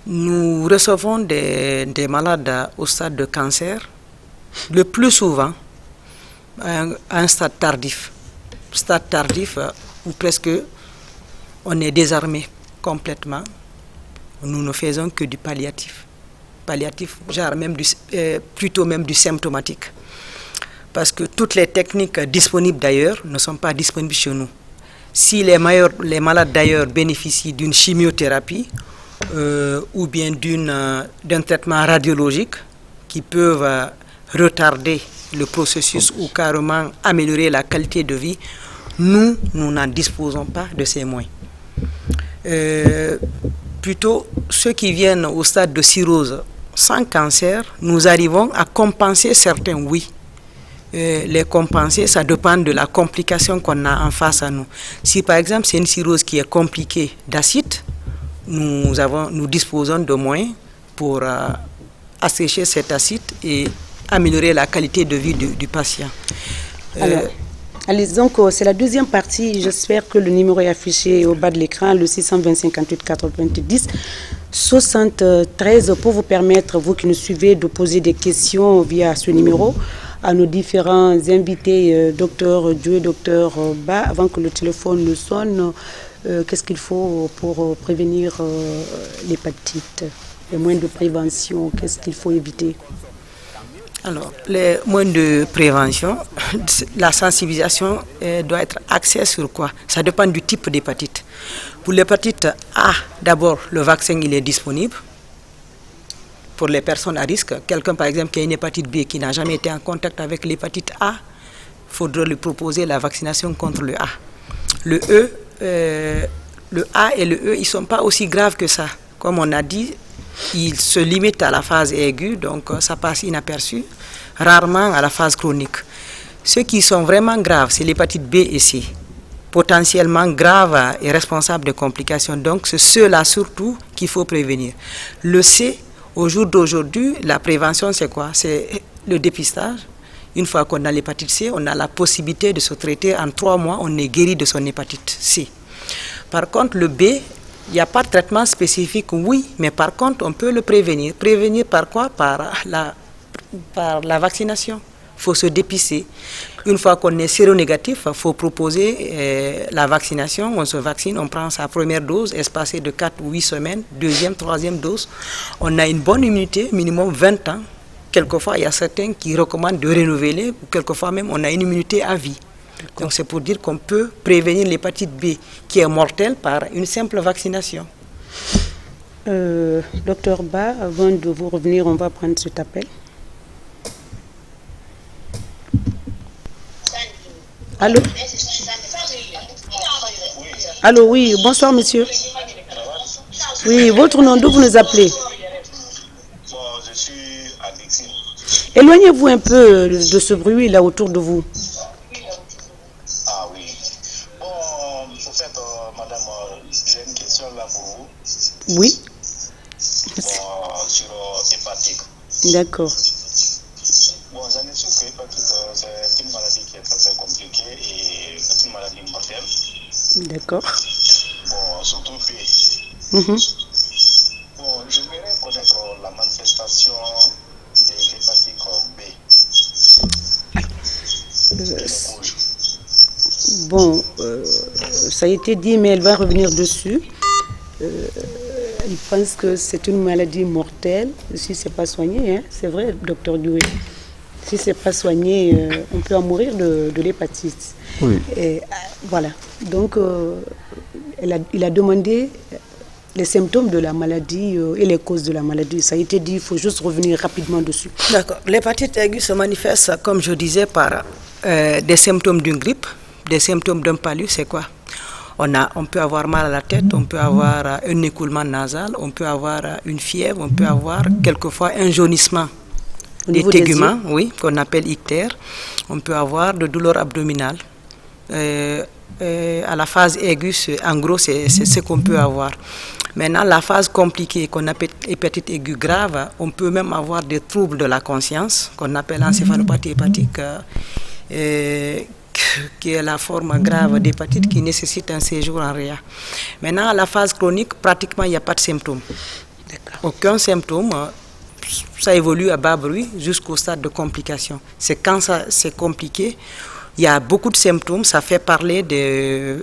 Nous recevons des malades au stade de cancer, le plus souvent à un stade tardif. Stade tardif où presque on est désarmé complètement. Nous ne faisons que du palliatif. Palliatif, genre même plutôt même du symptomatique. Parce que toutes les techniques disponibles d'ailleurs ne sont pas disponibles chez nous. Si les malades d'ailleurs bénéficient d'une chimiothérapie ou bien d'un traitement radiologique qui peuvent retarder le processus ou carrément améliorer la qualité de vie, nous n'en disposons pas de ces moyens. Plutôt, ceux qui viennent au stade de cirrhose sans cancer, nous arrivons à compenser certains, oui. Les compenser, ça dépend de la complication qu'on a en face à nous. Si par exemple c'est une cirrhose qui est compliquée d'acide, nous disposons de moyens pour assécher cet acide et améliorer la qualité de vie du patient. Allez, donc c'est la deuxième partie. J'espère que le numéro est affiché au bas de l'écran, le 620 58 90 73, pour vous permettre, vous qui nous suivez, de poser des questions via ce numéro à nos différents invités, docteur Dieu et docteur Ba, avant que le téléphone ne sonne. Qu'est-ce qu'il faut pour prévenir l'hépatite? Les moyens de prévention, qu'est-ce qu'il faut éviter? Alors, les moyens de prévention, la sensibilisation doit être axée sur quoi? Ça dépend du type d'hépatite. Pour l'hépatite A, d'abord, le vaccin il est disponible. Pour les personnes à risque, quelqu'un par exemple qui a une hépatite B qui n'a jamais été en contact avec l'hépatite A, il faudra lui proposer la vaccination contre le A. Le A et le E, ils ne sont pas aussi graves que ça. Comme on a dit, ils se limitent à la phase aiguë, donc ça passe inaperçu, rarement à la phase chronique. Ceux qui sont vraiment graves, c'est l'hépatite B et C, potentiellement graves et responsables de complications. Donc c'est ceux-là surtout qu'il faut prévenir. Le C, au jour d'aujourd'hui, la prévention c'est quoi? C'est le dépistage. Une fois qu'on a l'hépatite C, on a la possibilité de se traiter en 3 mois, on est guéri de son hépatite C. Par contre, le B, il n'y a pas de traitement spécifique, oui, mais par contre, on peut le prévenir. Prévenir par quoi? Par la par la vaccination. Il faut se dépister. Une fois qu'on est séronégatif, il faut proposer la vaccination. On se vaccine, on prend sa première dose, espacée de 4 ou 8 semaines, deuxième, troisième dose. On a une bonne immunité, minimum 20 ans. Quelquefois, il y a certains qui recommandent de renouveler, ou quelquefois même, on a une immunité à vie. Donc c'est pour dire qu'on peut prévenir l'hépatite B, qui est mortelle, par une simple vaccination. Docteur Ba, avant de vous revenir, on va prendre cet appel. Allô? Allô, oui, bonsoir monsieur. Oui, votre nom, d'où vous nous appelez? Je suis à Dixine. Éloignez-vous un peu de ce bruit là autour de vous. Ah oui. Bon, en fait, madame, j'ai une question là pour vous. Oui. Bon, sur l'hépatite. D'accord. Bon, j'en ai su que l'hépatite, c'est une maladie qui est très compliquée et c'est une maladie mortelle. D'accord. Bon, surtout B. Bon, j'aimerais connaître la manifestation de l'hépatite B. Bon, ça a été dit, mais elle va revenir dessus. Elle pense que c'est une maladie mortelle si ce n'est pas soigné. Hein? C'est vrai, docteur Doué. Si ce n'est pas soigné, on peut en mourir de l'hépatite. Oui. Et, voilà. Donc, il a demandé les symptômes de la maladie et les causes de la maladie. Ça a été dit, il faut juste revenir rapidement dessus. D'accord. L'hépatite aiguë se manifeste, comme je disais, par des symptômes d'une grippe, des symptômes d'un palu. C'est quoi? On peut avoir mal à la tête, on peut avoir un écoulement nasal, on peut avoir une fièvre, on peut avoir quelquefois un jaunissement des téguments, oui, qu'on appelle ictère. On peut avoir de douleurs abdominales. À la phase aiguë, en gros, c'est ce qu'on peut avoir. Maintenant, la phase compliquée, qu'on appelle hépatite aiguë grave, on peut même avoir des troubles de la conscience, qu'on appelle encéphalopathie hépatique, qui est la forme grave d'hépatite qui nécessite un séjour en réa. Maintenant, à la phase chronique, pratiquement, il n'y a pas de symptômes. Aucun symptôme. Ça évolue à bas bruit jusqu'au stade de complication. C'est quand c'est compliqué, il y a beaucoup de symptômes, ça fait parler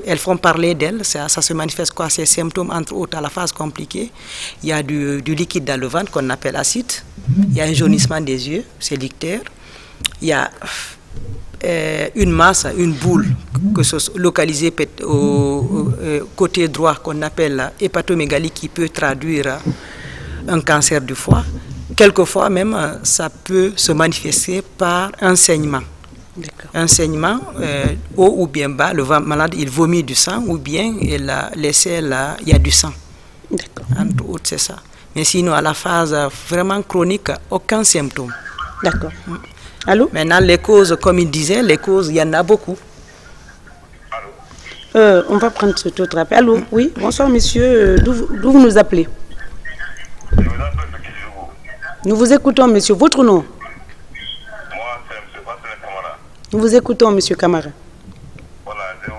elles font parler d'elles, ça se manifeste quoi? Ces symptômes, entre autres, à la phase compliquée. Il y a du liquide dans le ventre qu'on appelle acide, il y a un jaunissement des yeux, c'est l'ictère, il y a une masse, une boule que localisée au côté droit qu'on appelle hépatomégalie qui peut traduire un cancer du foie. Quelquefois même, ça peut se manifester par un saignement. Un saignement, haut ou bien bas, le malade il vomit du sang ou bien il y a du sang. Entre autres, c'est ça. Mais sinon, à la phase vraiment chronique, aucun symptôme. D'accord. Allô? Maintenant, les causes, comme il disait, les causes, il y en a beaucoup. On va prendre cet autre appel. Allô? Oui, bonsoir monsieur. D'où vous nous appelez? Nous vous écoutons, monsieur. Votre nom? Moi, c'est M. Pascal Camara. Nous vous écoutons, monsieur Camara. Voilà, je vous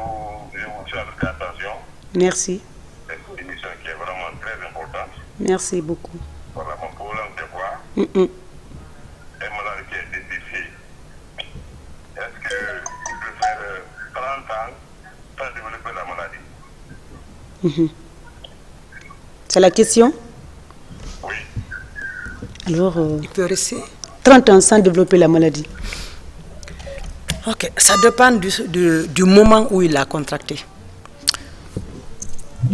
tiens avec attention. Merci. C'est une émission qui est vraiment très importante. Merci beaucoup. Voilà, mon problème, c'est quoi? Un malade qui est dépisté. Est-ce qu'il peut faire 30 ans sans développer la maladie? C'est la question? Oui. Alors, il peut rester 30 ans sans développer la maladie. Ok, ça dépend du moment où il a contracté.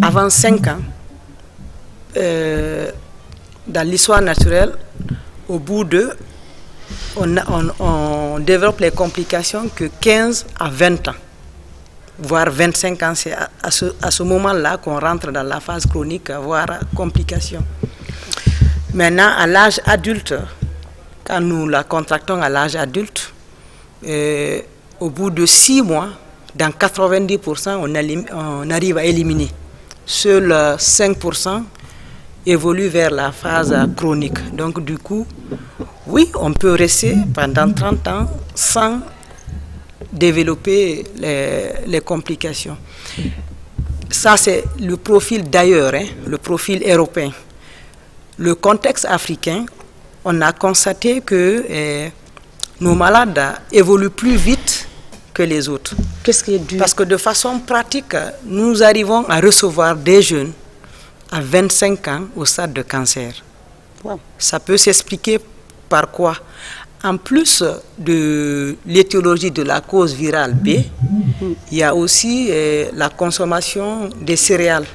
Avant 5 ans, dans l'histoire naturelle, au bout de, on développe les complications que 15 à 20 ans, voire 25 ans. C'est à ce moment-là qu'on rentre dans la phase chronique, voire complications. Maintenant, à l'âge adulte, quand nous la contractons à l'âge adulte, au bout de 6 mois, dans 90%, on arrive à éliminer. Seuls 5% évoluent vers la phase chronique. Donc du coup, oui, on peut rester pendant 30 ans sans développer les complications. Ça, c'est le profil d'ailleurs, le profil européen. Le contexte africain, on a constaté que nos malades évoluent plus vite que les autres. Qu'est-ce qui est dû? Parce que de façon pratique, nous arrivons à recevoir des jeunes à 25 ans au stade de cancer. Wow. Ça peut s'expliquer par quoi? En plus de l'étiologie de la cause virale B, il y a aussi la consommation des céréales.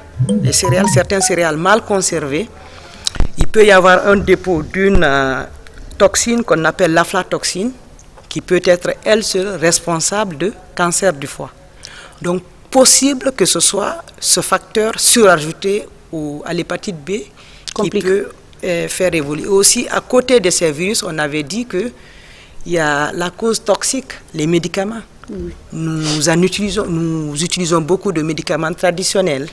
Les céréales, certaines céréales mal conservées. Il peut y avoir un dépôt d'une toxine qu'on appelle l'aflatoxine, qui peut être elle seule responsable de cancer du foie. Donc, possible que ce soit ce facteur surajouté à l'hépatite B qui peut faire évoluer. Aussi, à côté de ces virus, on avait dit qu'il y a la cause toxique, les médicaments. Oui. Nous utilisons beaucoup de médicaments traditionnels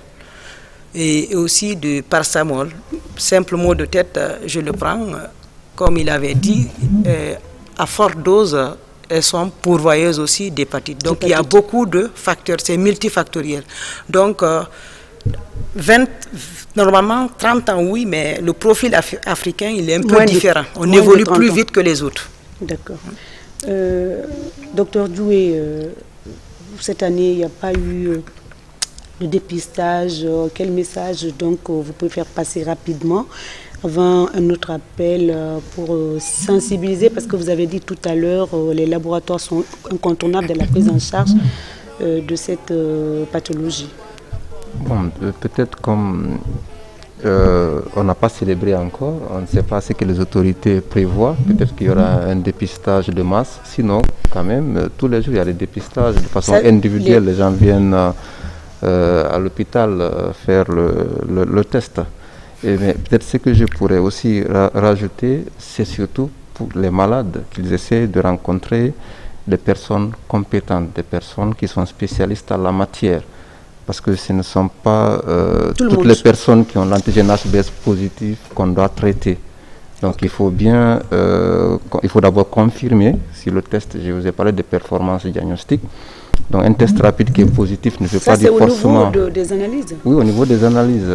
et aussi de paracétamol. Simple mot de tête, je le prends. Comme il avait dit, à forte dose, elles sont pourvoyeuses aussi d'hépatite. Donc il y a beaucoup de facteurs, c'est multifactoriel. Donc normalement 30 ans oui, mais le profil africain il est un peu différent. On évolue plus vite que les autres. D'accord. Docteur Doué, cette année il n'y a pas eu de dépistage. Quel message donc vous pouvez faire passer rapidement avant un autre appel pour sensibiliser, parce que vous avez dit tout à l'heure, les laboratoires sont incontournables de la prise en charge de cette pathologie. Bon, peut-être comme on n'a pas célébré encore, on ne sait pas ce que les autorités prévoient, peut-être qu'il y aura un dépistage de masse, sinon quand même, tous les jours il y a des dépistages de façon individuelle, les gens viennent à l'hôpital faire le test. Mais peut-être ce que je pourrais aussi rajouter, c'est surtout pour les malades qu'ils essaient de rencontrer des personnes compétentes, des personnes qui sont spécialistes en la matière. Parce que ce ne sont pas toutes les personnes qui ont l'antigène HBs positif qu'on doit traiter. Donc il faut bien, il faut d'abord confirmer si le test, je vous ai parlé de performance diagnostique. Donc un test rapide qui est positif ne fait pas dire forcément... Ça, c'est au niveau des analyses? Oui, au niveau des analyses,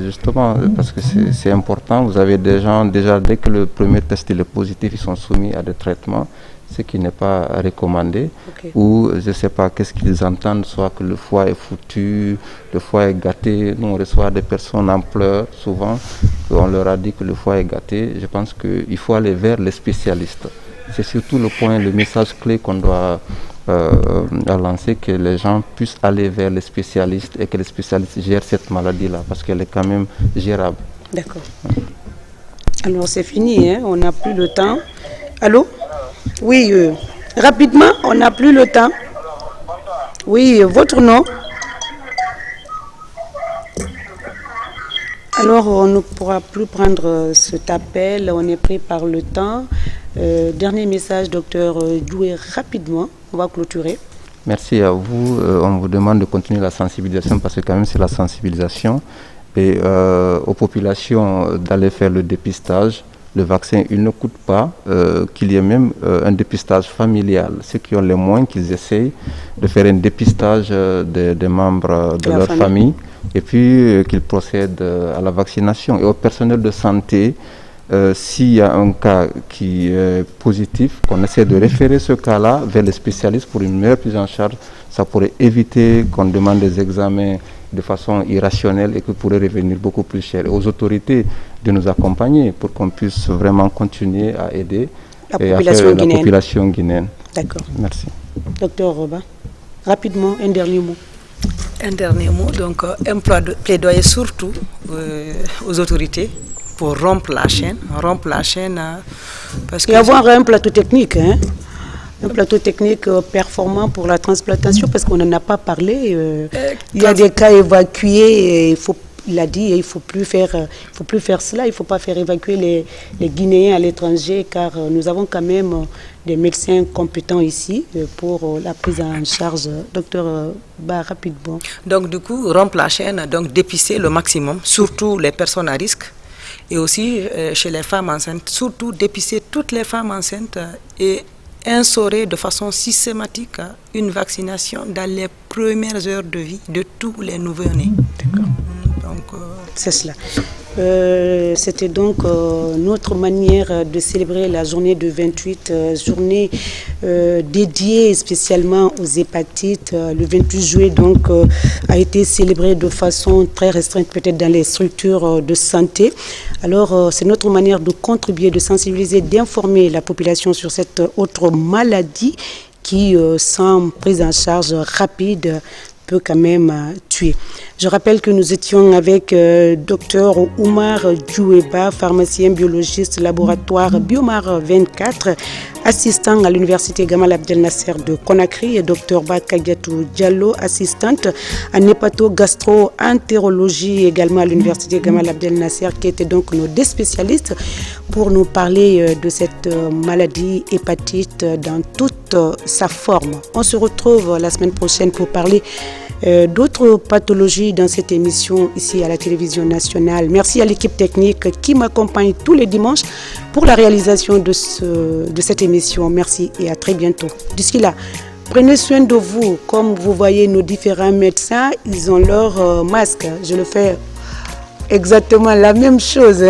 justement, parce que c'est important. Vous avez des gens, déjà, dès que le premier test est positif, ils sont soumis à des traitements, ce qui n'est pas recommandé. Okay. Ou, je ne sais pas, qu'est-ce qu'ils entendent, soit que le foie est foutu, le foie est gâté. Nous, on reçoit des personnes en pleurs, souvent, on leur a dit que le foie est gâté. Je pense qu'il faut aller vers les spécialistes. C'est surtout le point, le message clé qu'on doit... à lancer, que les gens puissent aller vers les spécialistes et que les spécialistes gèrent cette maladie-là, parce qu'elle est quand même gérable. D'accord. Alors c'est fini, hein? On n'a plus le temps. Allô? Oui, rapidement, on n'a plus le temps. Oui, votre nom? Alors on ne pourra plus prendre cet appel, on est pris par le temps. Dernier message, docteur Doué, rapidement, on va clôturer. Merci à vous. On vous demande de continuer la sensibilisation, parce que quand même c'est la sensibilisation, et aux populations d'aller faire le dépistage. Le vaccin, il ne coûte pas, qu'il y ait même un dépistage familial. Ceux qui ont les moyens, qu'ils essayent de faire un dépistage des membres de leur famille, et puis qu'ils procèdent à la vaccination. Et au personnel de santé, s'il y a un cas qui est positif, qu'on essaie de référer ce cas-là vers les spécialistes pour une meilleure prise en charge. Ça pourrait éviter qu'on demande des examens de façon irrationnelle et que pourrait revenir beaucoup plus cher. Et aux autorités de nous accompagner pour qu'on puisse vraiment continuer à aider la population guinéenne. D'accord. Merci. Docteur Roba, rapidement, un dernier mot. Un dernier mot, donc un plaidoyer surtout aux autorités pour rompre la chaîne, parce que... Et avoir un plateau technique, hein? Un plateau technique performant pour la transplantation, parce qu'on n'en a pas parlé. Il y a des cas évacués, et il a dit, il ne faut plus faire cela, il ne faut pas faire évacuer les Guinéens à l'étranger, car nous avons quand même des médecins compétents ici pour la prise en charge. Docteur Ba, rapidement. Donc du coup, rompre la chaîne, donc dépister le maximum, surtout les personnes à risque, et aussi chez les femmes enceintes, surtout dépister toutes les femmes enceintes et instaurer de façon systématique une vaccination dans les premières heures de vie de tous les nouveau-nés. Donc C'est cela. C'était donc notre manière de célébrer la journée de 28, journée dédiée spécialement aux hépatites. Le 28 juillet donc a été célébré de façon très restreinte peut-être dans les structures de santé. Alors c'est notre manière de contribuer, de sensibiliser, d'informer la population sur cette autre maladie qui, sans prise en charge rapide, peut quand même tuer. Je rappelle que nous étions avec Dr Oumar Djoueba, pharmacien biologiste, laboratoire Biomar 24, assistant à l'université Gamal Abdel Nasser de Conakry, et Dr Bakadiatou Diallo, assistante en hépato-gastro-entérologie également à l'université Gamal Abdel Nasser, qui étaient donc nos deux spécialistes pour nous parler de cette maladie hépatite dans toute sa forme. On se retrouve la semaine prochaine pour parler d'autres pathologies dans cette émission ici à la télévision nationale. Merci à l'équipe technique qui m'accompagne tous les dimanches pour la réalisation de cette émission. Merci et à très bientôt. D'ici là, prenez soin de vous. Comme vous voyez, nos différents médecins, ils ont leur masque. Je le fais exactement la même chose.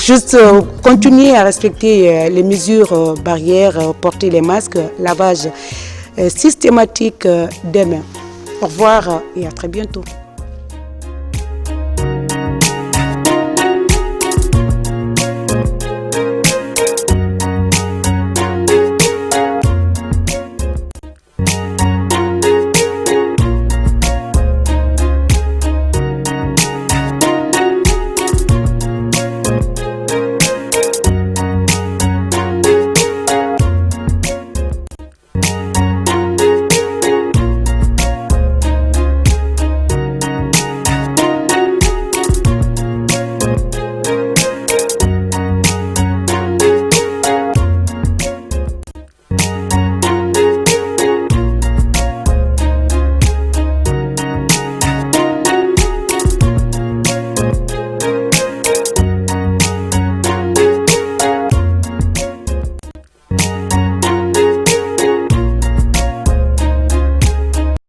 Juste continuer à respecter les mesures barrières, porter les masques, lavage systématique des mains. Au revoir et à très bientôt.